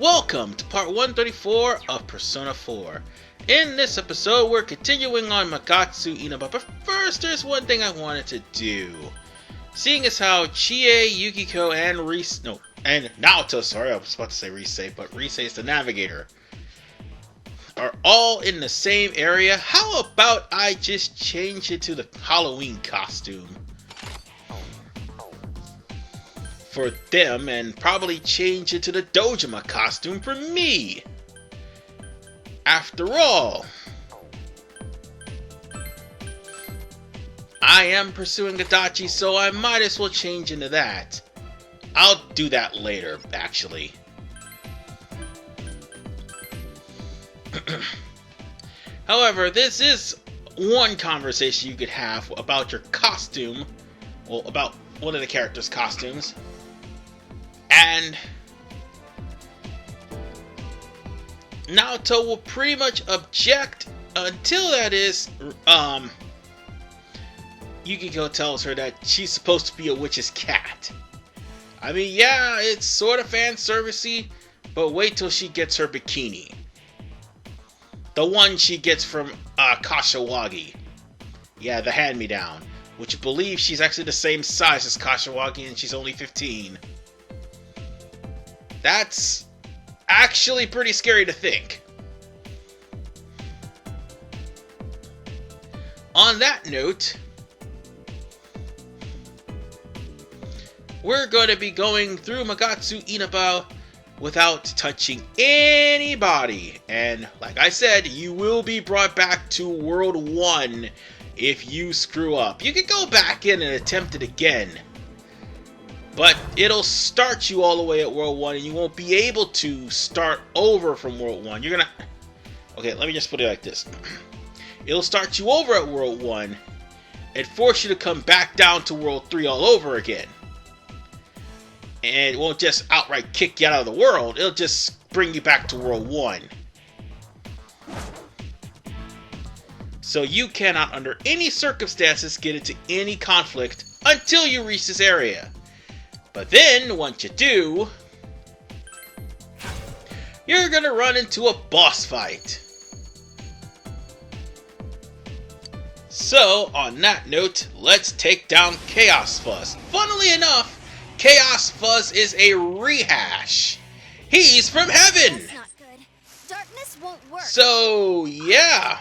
Welcome to part 134 of Persona 4. In this episode, we're continuing on Magatsu Mandala, but first there's one thing I wanted to do. Seeing as how Chie, Yukiko, and Naoto, sorry, I was about to say Rise, but Rise is the navigator, are all in the same area, how about I just change it to the Halloween costume for them, and probably change it to the Dojima costume for me? After all, I am pursuing Adachi, so I might as well change into that. I'll do that later, actually. However, this is one conversation you could have about your costume, well, about one of the characters' costumes, and Naoto will pretty much object until that is, Yukiko tells her that she's supposed to be a witch's cat. I mean, yeah, it's sort of fan servicey, but wait till she gets her bikini. The one she gets from Kashiwagi. Yeah, the hand-me-down. Which you believe she's actually the same size as Kashiwagi and she's only 15. That's actually pretty scary to think. On that note, we're going to be going through Magatsu Mandala without touching anybody. And like I said, you will be brought back to World 1 if you screw up. You can go back in and attempt it again, but it'll start you all the way at World 1 and you won't be able to start over from World 1. You're gonna... Okay, let me just put it like this. It'll start you over at World 1 and force you to come back down to World 3 all over again. And it won't just outright kick you out of the world, it'll just bring you back to World 1. So you cannot, under any circumstances, get into any conflict until you reach this area. But then, once you do, you're gonna run into a boss fight. So, on that note, let's take down Chaos Fuzz. Funnily enough, Chaos Fuzz is a rehash. He's from heaven! That's not good. Darkness won't work. So, yeah.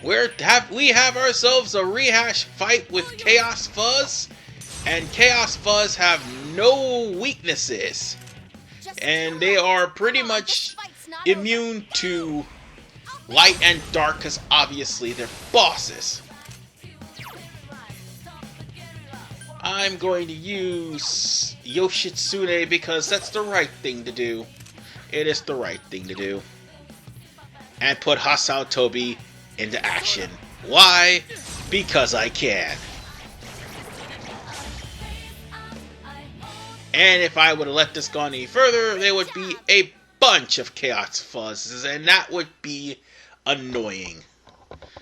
We have ourselves a rehash fight with Chaos Fuzz, and Chaos Fuzz have no weaknesses, and they are pretty much immune to light and dark because obviously they're bosses. I'm going to use Yoshitsune because that's the right thing to do. It is the right thing to do. And put Hasao Tobi into action. Why? Because I can. And if I would have let this go any further, there would be a bunch of Chaos Fuzzes, and that would be annoying.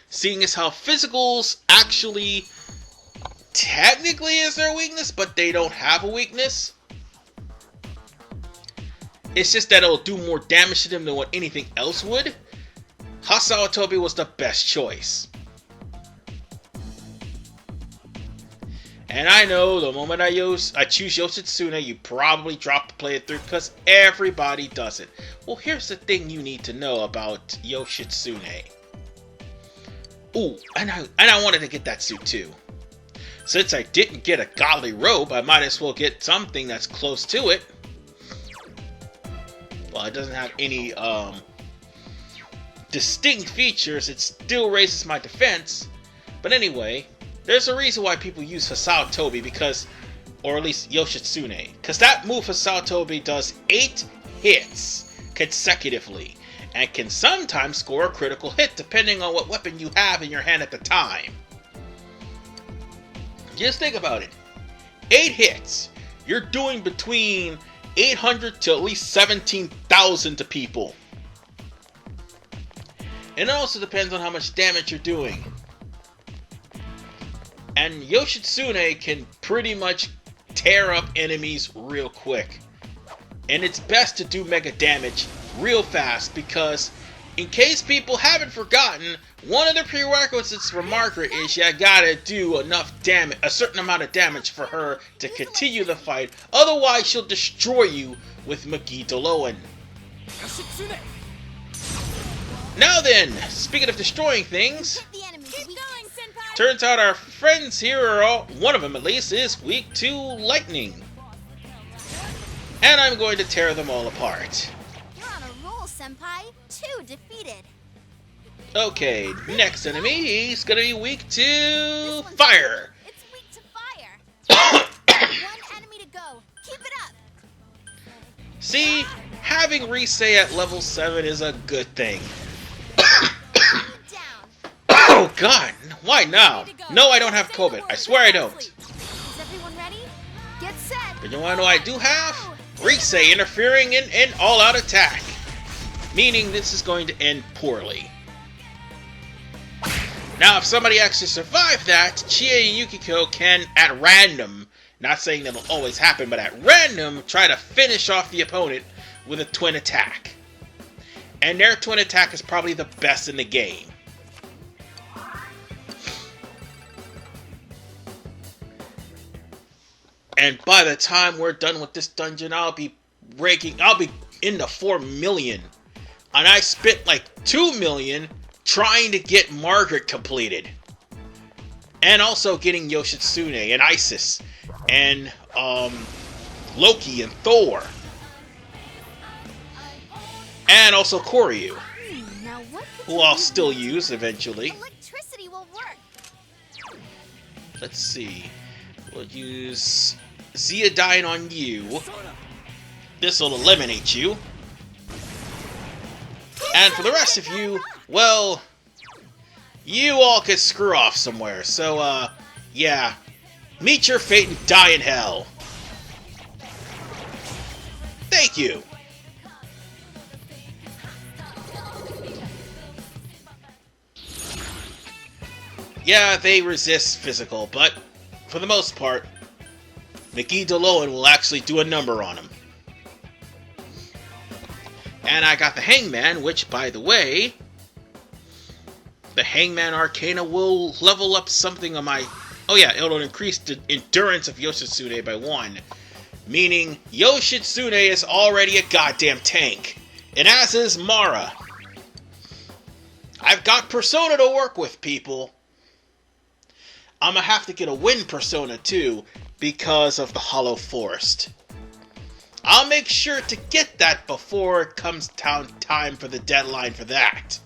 Seeing as how physicals actually technically is their weakness, but they don't have a weakness. It's just that it'll do more damage to them than what anything else would. Hasao Tobi was the best choice. And I know the moment I choose Yoshitsune, you probably drop the playthrough because everybody does it. Well, here's the thing you need to know about Yoshitsune. Ooh, and I wanted to get that suit too. Since I didn't get a godly robe, I might as well get something that's close to it. Well, it doesn't have any distinct features, it still raises my defense. But anyway, there's a reason why people use Hasao Tobi, because, or at least Yoshitsune, because that move Hasao Tobi does 8 hits consecutively, and can sometimes score a critical hit depending on what weapon you have in your hand at the time. Just think about it. 8 hits. You're doing between 800 to at least 17,000 to people. And it also depends on how much damage you're doing. And Yoshitsune can pretty much tear up enemies real quick. And it's best to do mega damage real fast, because in case people haven't forgotten, one of the prerequisites for Margaret is you gotta do enough damage, a certain amount of damage for her to continue the fight. Otherwise, she'll destroy you with Magidaloan. Now then, speaking of destroying things, turns out our friends here are all, one of them at least, is weak to lightning. And I'm going to tear them all apart. You're on a roll, Senpai. 2 defeated. Okay, next enemy, he's gonna be weak to fire. It's weak to fire. 1 enemy to go. Keep it up. See, having Risei at level 7 is a good thing. Down. Oh god, why now? No, I don't have COVID. I swear I don't. Is everyone ready? Get set. But you wanna know what I do have? Risei interfering in an all-out attack. Meaning this is going to end poorly. Now, if somebody actually survived that, Chie and Yukiko can, at random, not saying that'll always happen, but at random, try to finish off the opponent with a twin attack. And their twin attack is probably the best in the game. And by the time we're done with this dungeon, I'll be in the 4 million. And I spent like 2 million trying to get Margaret completed. And also getting Yoshitsune and Isis and Loki and Thor. And also Koryu, Now what could who you I'll use? still use eventually. Electricity will work. Let's see. We'll use Zeodyne on you. This will eliminate you. And for the rest of you, well, you all could screw off somewhere. So, yeah. Meet your fate and die in hell. Thank you. Yeah, they resist physical, but for the most part, Magidaloan will actually do a number on him. And I got the Hangman, which, by the way, the Hangman Arcana will level up something on my... Oh yeah, it'll increase the endurance of Yoshitsune by 1. Meaning, Yoshitsune is already a goddamn tank. And as is Mara. I've got Persona to work with, people. I'm gonna have to get a Wind Persona too, because of the Hollow Forest. I'll make sure to get that before it comes down time for the deadline for that.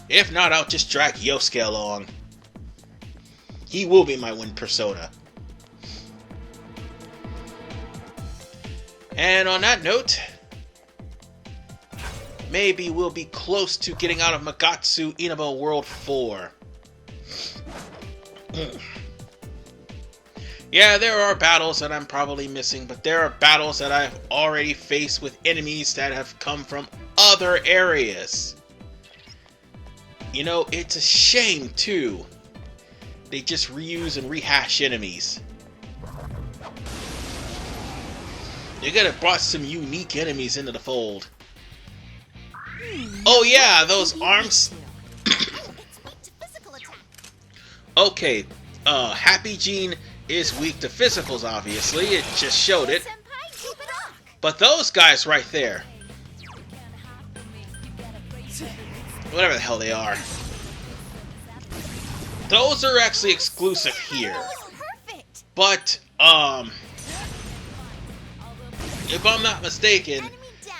If not, I'll just drag Yosuke along. He will be my Wind Persona. And on that note, maybe we'll be close to getting out of Magatsu Inaba World 4. Yeah, there are battles that I'm probably missing, but there are battles that I've already faced with enemies that have come from other areas. You know, it's a shame, too. They just reuse and rehash enemies. They could have brought some unique enemies into the fold. Oh yeah, those arms. Okay, Happy Gene is weak to physicals, obviously. It just showed it. But those guys right there, whatever the hell they are, those are actually exclusive here. But, if I'm not mistaken,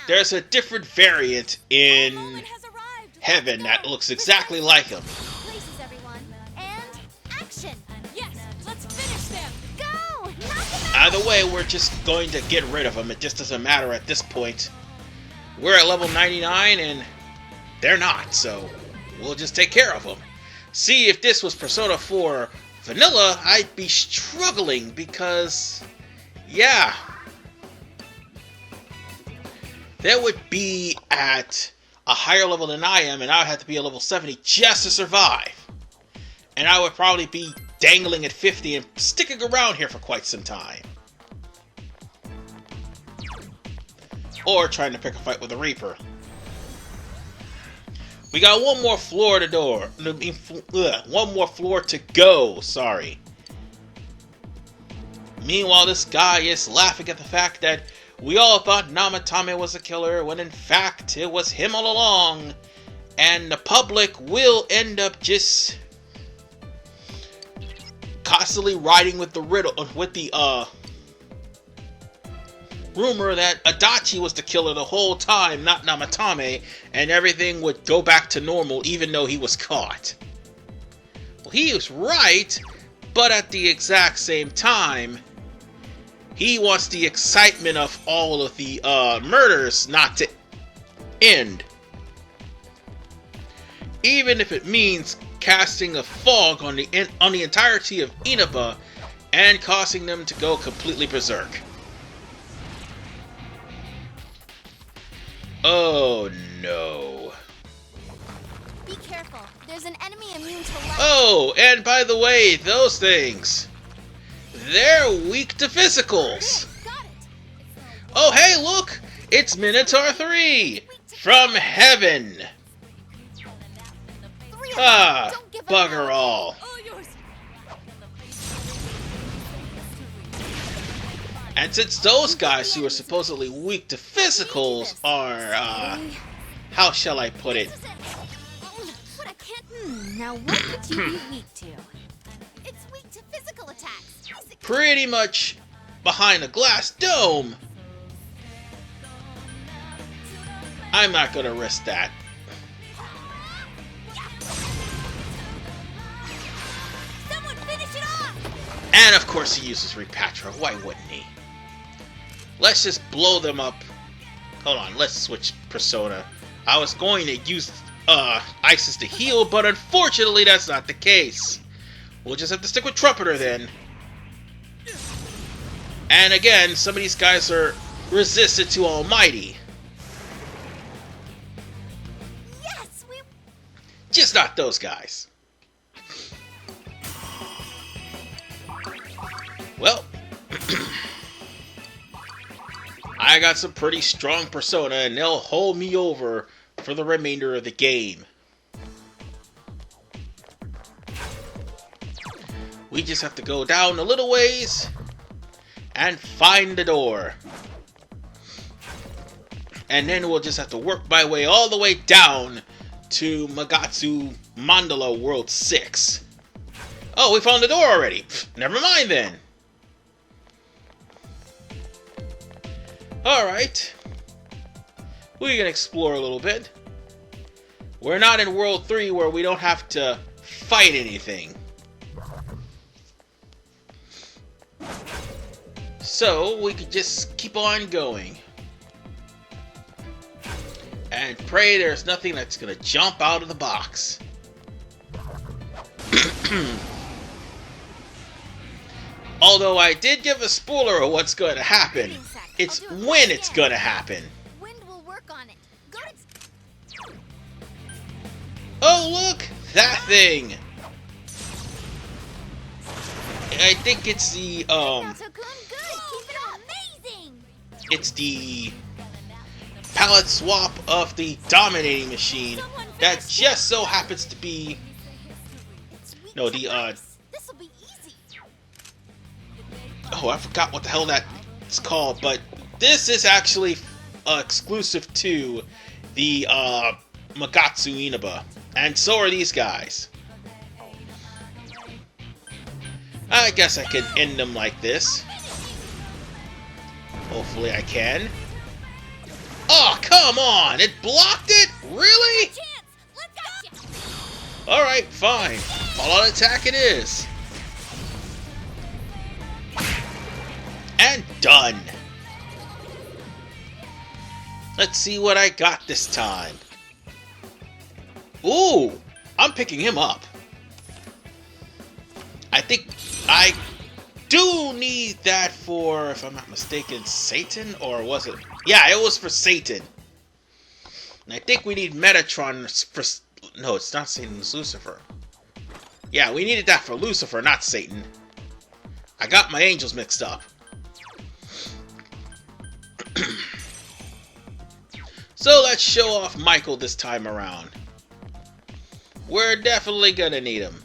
there's a different variant in Heaven that looks exactly like him. Either way, we're just going to get rid of them. It just doesn't matter at this point. We're at level 99 and they're not, so we'll just take care of them. See, if this was Persona 4 Vanilla, I'd be struggling because, yeah, they would be at a higher level than I am, and I would have to be at level 70 just to survive. And I would probably be dangling at 50 and sticking around here for quite some time. Or trying to pick a fight with the Reaper. We got one more floor to door. One more floor to go, sorry. Meanwhile, this guy is laughing at the fact that we all thought Namatame was a killer, when in fact it was him all along. And the public will end up just constantly riding with the rumor that Adachi was the killer the whole time, not Namatame, and everything would go back to normal even though he was caught. Well, he was right, but at the exact same time, he wants the excitement of all of the murders not to end. Even if it means casting a fog on the entirety of Inaba and causing them to go completely berserk. Oh no. Be careful. There's an enemy immune to light. Oh, and by the way, those things, they're weak to physicals. Got it. Oh hey, look! It's Minotaur 3 from heaven. Ah, bugger all. And since those guys who are supposedly weak to physicals are, how shall I put it? Now what could you be weak to? It's weak to physical attacks. Pretty much behind a glass dome. I'm not gonna risk that. Someone finish it off! And of course he uses Repatro. Why wouldn't he? Let's just blow them up. Hold on, let's switch persona. I was going to use Isis to heal, but unfortunately that's not the case. We'll just have to stick with Trumpeter then. And again, some of these guys are resistant to Almighty. Yes, we... Just not those guys. Well, I got some pretty strong persona, and they'll hold me over for the remainder of the game. We just have to go down a little ways and find the door. And then we'll just have to work my way all the way down to Magatsu Mandala World 6. Oh, we found the door already. Never mind then. Alright. We can explore a little bit. We're not in World 3 where we don't have to fight anything. So, we could just keep on going. And pray there's nothing that's gonna jump out of the box. Although I did give a spoiler of what's going to happen. It's when it's going to happen. Wind will work on it. Go to... Oh, look! That thing! I think it's the, it's the palette swap of the dominating machine that just so happens to be... No, the, This'll be easy. Oh, I forgot what the hell that's called, but this is actually exclusive to the Magatsu Inaba, and so are these guys. I guess I can end them like this. Hopefully I can. Oh, come on! It blocked it? Really? Alright, fine. All-out attack it is. And done. Let's see what I got this time. Ooh, I'm picking him up. I think I do need that for, if I'm not mistaken, Satan, or was it? Yeah, it was for Satan. And I think we need Metatron for, no, it's not Satan, it's Lucifer. Yeah, we needed that for Lucifer, not Satan. I got my angels mixed up. So let's show off Michael this time around. We're definitely gonna need him.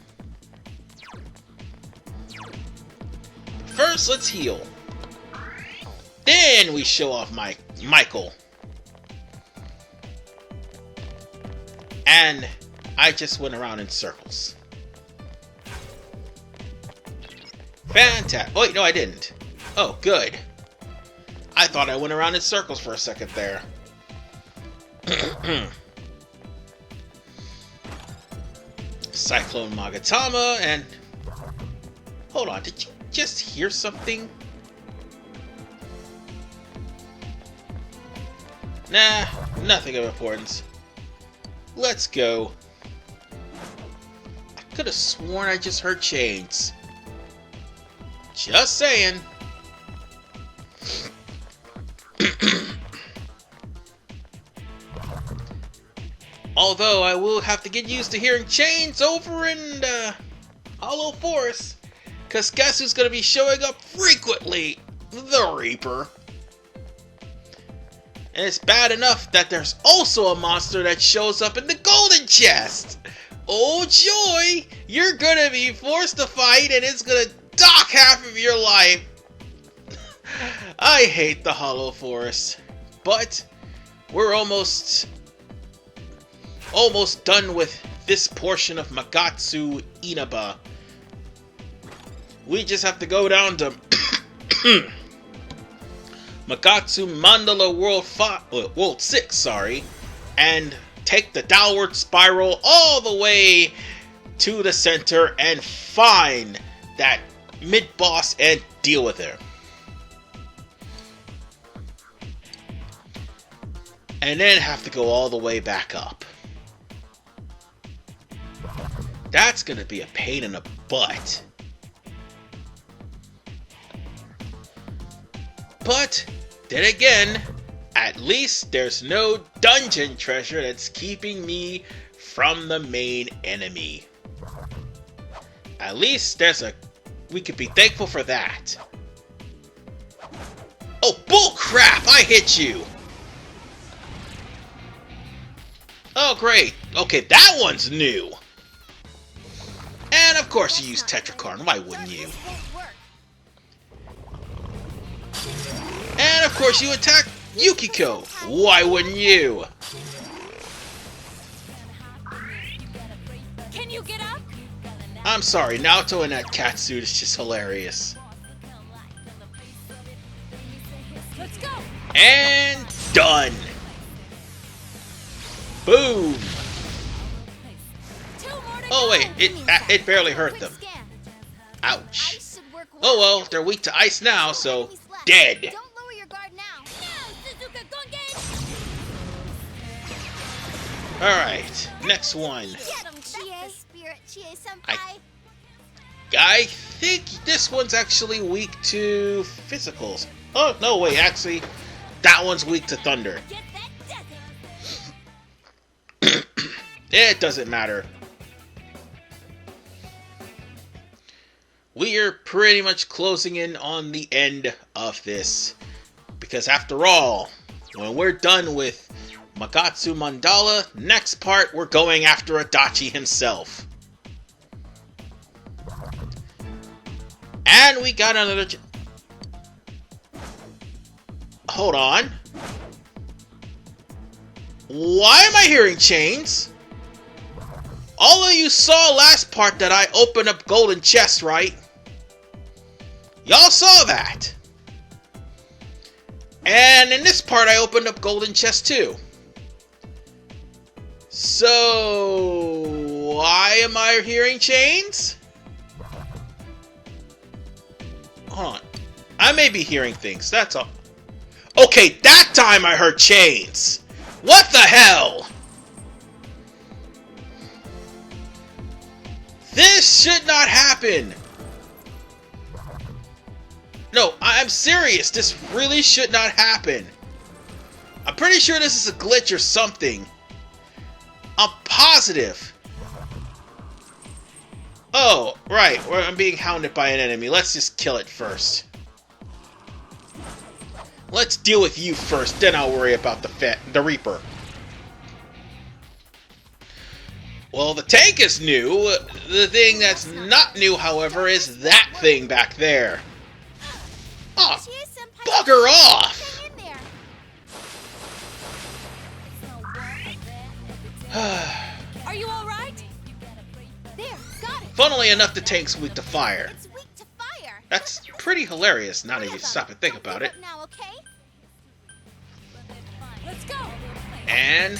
First, let's heal. Then we show off Michael. And I just went around in circles. Fantastic. Wait, no, I didn't. Oh, good. I thought I went around in circles for a second there. Cyclone Magatama and... Hold on, did you just hear something? Nah, nothing of importance. Let's go. I could have sworn I just heard chains. Just saying. Although I will have to get used to hearing chains over in Hollow Forest, because guess who's going to be showing up frequently? The Reaper. And it's bad enough that there's also a monster that shows up in the golden chest. Oh joy! You're going to be forced to fight and it's going to dock half of your life. I hate the Hollow Forest, but we're almost done with this portion of Magatsu Inaba. We just have to go down to Magatsu Mandala World 6, sorry, and take the downward spiral all the way to the center and find that mid-boss and deal with her. And then have to go all the way back up. That's gonna be a pain in the butt. But then again, at least there's no dungeon treasure that's keeping me from the main enemy. At least we could be thankful for that. Oh, bull crap! I hit you! Oh, great. Okay, that one's new. And of course you use Tetrakarn, why wouldn't you? And of course you attack Yukiko, why wouldn't you? Can you get up? I'm sorry, Naoto in that cat suit is just hilarious. Let's go. And done. Boom. Oh wait, it barely hurt them. Ouch. Oh well, they're weak to ice now, so dead. Don't lower your guard now. Alright, next one. I think this one's actually weak to physicals. Oh, no, wait, actually, that one's weak to thunder. It doesn't matter. We are pretty much closing in on the end of this. Because after all, when we're done with Magatsu Mandala, next part we're going after Adachi himself. And we got another... Hold on. Why am I hearing chains? All of you saw last part that I opened up golden chest, right? Y'all saw that. And in this part I opened up golden chest too. So why am I hearing chains? Hold on. I may be hearing things, that's all. Okay, that time I heard chains. What the hell? This should not happen. No, I'm serious. This really should not happen. I'm pretty sure this is a glitch or something. I'm positive. Oh, right. I'm being hounded by an enemy. Let's just kill it first. Let's deal with you first, then I'll worry about the Reaper. Well, the tank is new. The thing that's not new, however, is that thing back there. Oh, bugger off! Are you all right? There, got it. Funnily enough, the tank's weak to fire. It's weak to fire. That's pretty hilarious now that you stop and think about it. Now, okay? Let's go. And...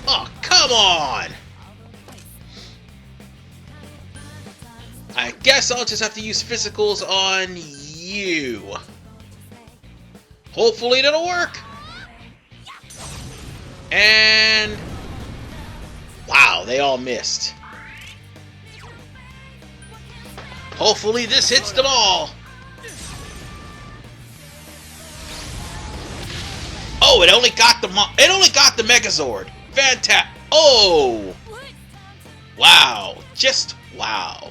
oh, come on! I guess I'll just have to use physicals on you. Hopefully that'll work. And... wow, they all missed. Hopefully this hits them all. Oh, it only got the Megazord. Fantastic. Oh. Wow. Just wow.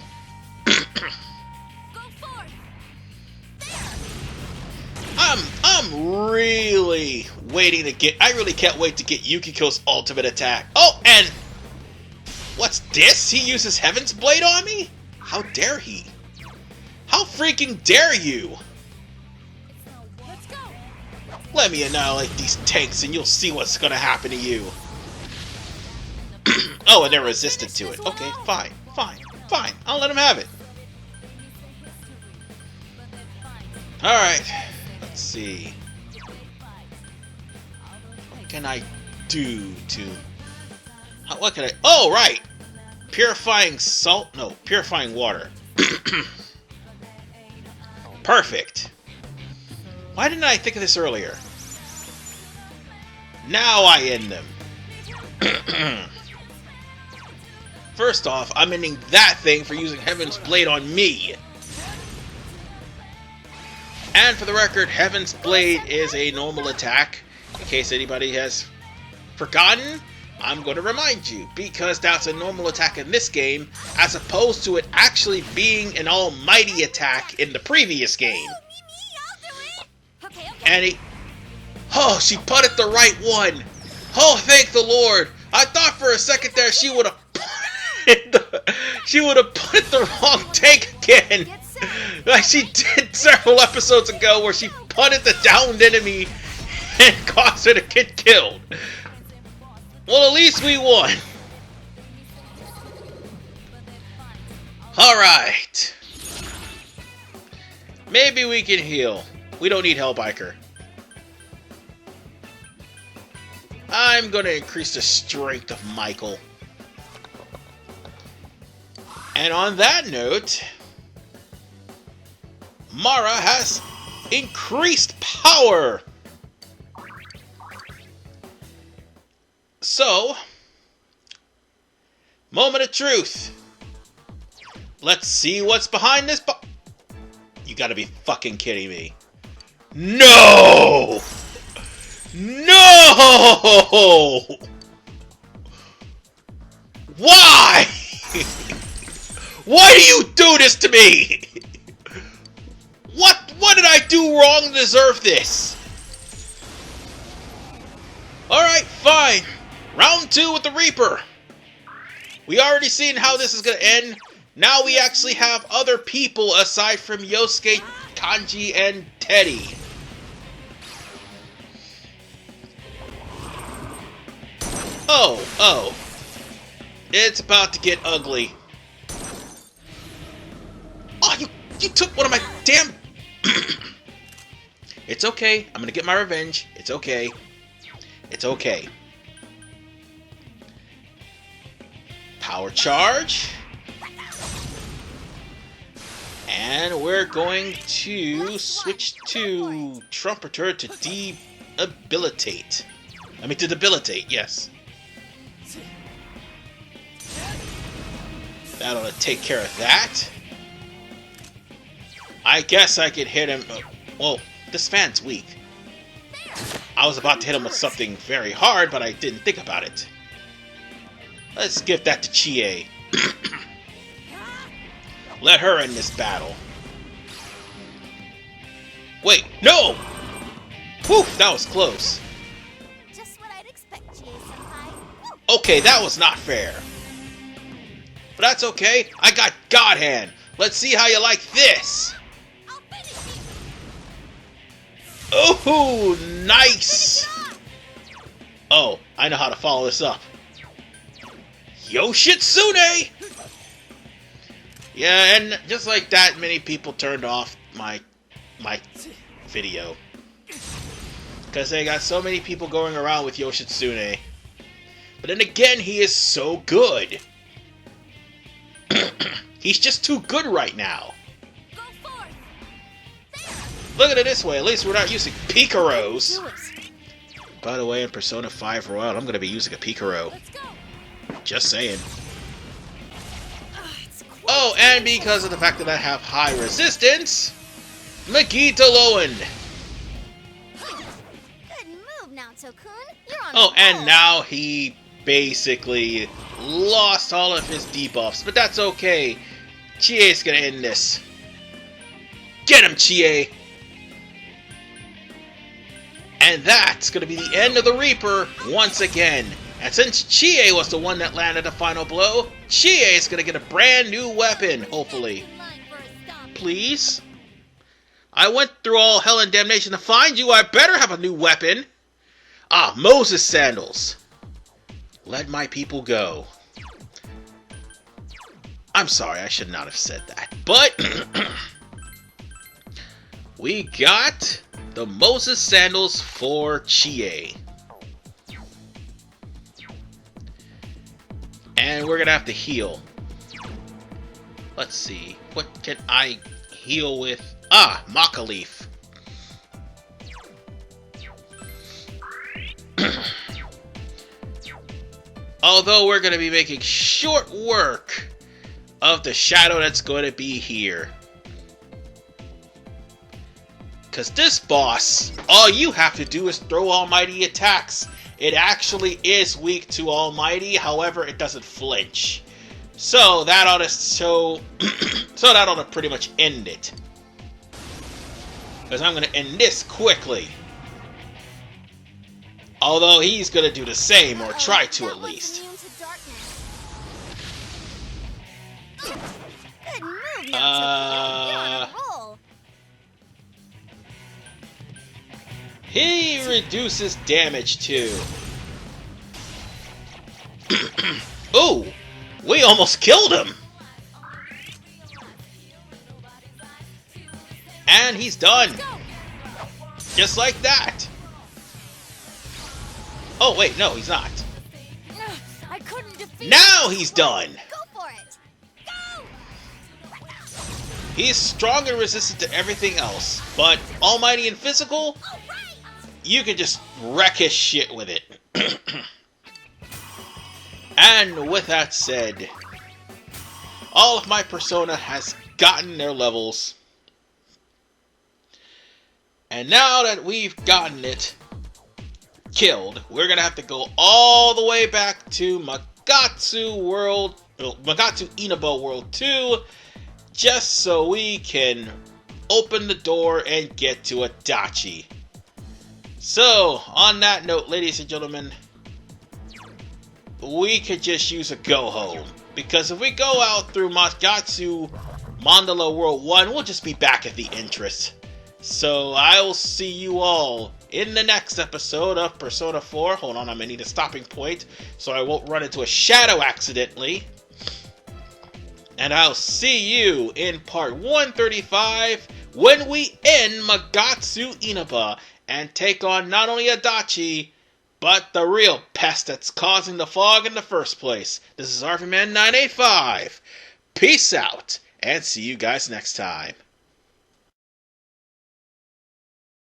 I'm really waiting to get. I really can't wait to get Yukiko's ultimate attack. Oh, and what's this? He uses Heaven's Blade on me? How dare he? How freaking dare you? Let's go. Let me annihilate these tanks and you'll see what's gonna happen to you. Oh, and they're resistant to it. Okay, fine. I'll let him have it. Alright. Let's see. What can I do to... what can I... oh, right! Purifying salt? No, purifying water. Perfect. Why didn't I think of this earlier? Now I end them. First off, I'm ending that thing for using Heaven's Blade on me. And for the record, Heaven's Blade is a normal attack. In case anybody has forgotten, I'm going to remind you, because that's a normal attack in this game, as opposed to it actually being an almighty attack in the previous game. And he... oh, she put it the right one. Oh, thank the Lord. I thought for a second there she would have put it the wrong tank again. Like she did several episodes ago where she punted the downed enemy and caused her to get killed. Well, at least we won. Alright. Maybe we can heal. We don't need Hellbiker. I'm going to increase the strength of Michael. And on that note, Mara has increased power. So, moment of truth. Let's see what's behind this you gotta be fucking kidding me. No! No! Why? Why do you do this to me? What did I do wrong to deserve this? Alright, fine. Round 2 with the Reaper. We already seen how this is gonna end. Now we actually have other people aside from Yosuke, Kanji, and Teddy. Oh. It's about to get ugly. Oh, you took one of my damn... It's okay. I'm gonna get my revenge. It's okay. It's okay. Power charge. And we're going to switch to Trumpeter to debilitate. I mean, to debilitate, yes. That'll take care of that. I guess I could hit him. Well, this fan's weak. I was about to hit him with something very hard, but I didn't think about it. Let's give that to Chie. Let her end this battle. Wait, no! Whew, that was close. Just what I'd expect, Chie-senpai. Okay, that was not fair. But that's okay. I got God Hand. Let's see how you like this. I'll finish you. Ooh, nice. Oh, I know how to follow this up. Yoshitsune! Yeah, and just like that, many people turned off my video. Because they got so many people going around with Yoshitsune. But then again, he is so good. He's just too good right now. Go forth. Look at it this way, at least we're not using Pikaros. Do it. By the way, in Persona 5 Royal, I'm going to be using a Pikaro. Let's go. Just saying. It's quite Oh, and because of the fact that I have high resistance, Magita Lowen. good move, Naoto-kun. You're on Oh, a and roll. now he basically lost all of his debuffs, but that's okay. Chie's gonna end this. Get him, Chie! And that's gonna be the end of the Reaper once again. And since Chie was the one that landed the final blow, Chie is gonna get a brand new weapon, hopefully. In line for a stomp. Please? I went through all hell and damnation to find you. I better have a new weapon. Ah, Moses Sandals. Let my people go. I'm sorry, I should not have said that. But we got the Moses Sandals for Chie. And we're gonna have to heal. Let's see. What can I heal with? Ah, Maca Leaf. Although we're going to be making short work of the shadow that's going to be here. Because this boss, all you have to do is throw almighty attacks. It actually is weak to almighty, however, it doesn't flinch. So that ought to so that ought to pretty much end it. Because I'm going to end this quickly. Although he's going to do the same, or try to at least. That one's immune to darkness. Good move, Naoto-kun. You're on a roll. He reduces damage too. Ooh, we almost killed him. And he's done. Just like that. Oh, wait, no, he's not. I couldn't defeat Now he's done. Go for it. Go. He's strong and resistant to everything else. But almighty and physical, All right. you can just wreck his shit with it. And with that said, all of my Persona has gotten their levels. And now that we've gotten it killed, we're gonna have to go all the way back to Magatsu Inaba World 2, just so we can open the door and get to Adachi. So, on that note, ladies and gentlemen, we could just use a go home, because if we go out through Magatsu Mandala World 1, we'll just be back at the entrance. So I will see you all in the next episode of Persona 4. Hold on, I'm gonna need a stopping point so I won't run into a shadow accidentally. And I'll see you in part 135 when we end Magatsu Inaba and take on not only Adachi, but the real pest that's causing the fog in the first place. This is RVman985. Peace out, and see you guys next time.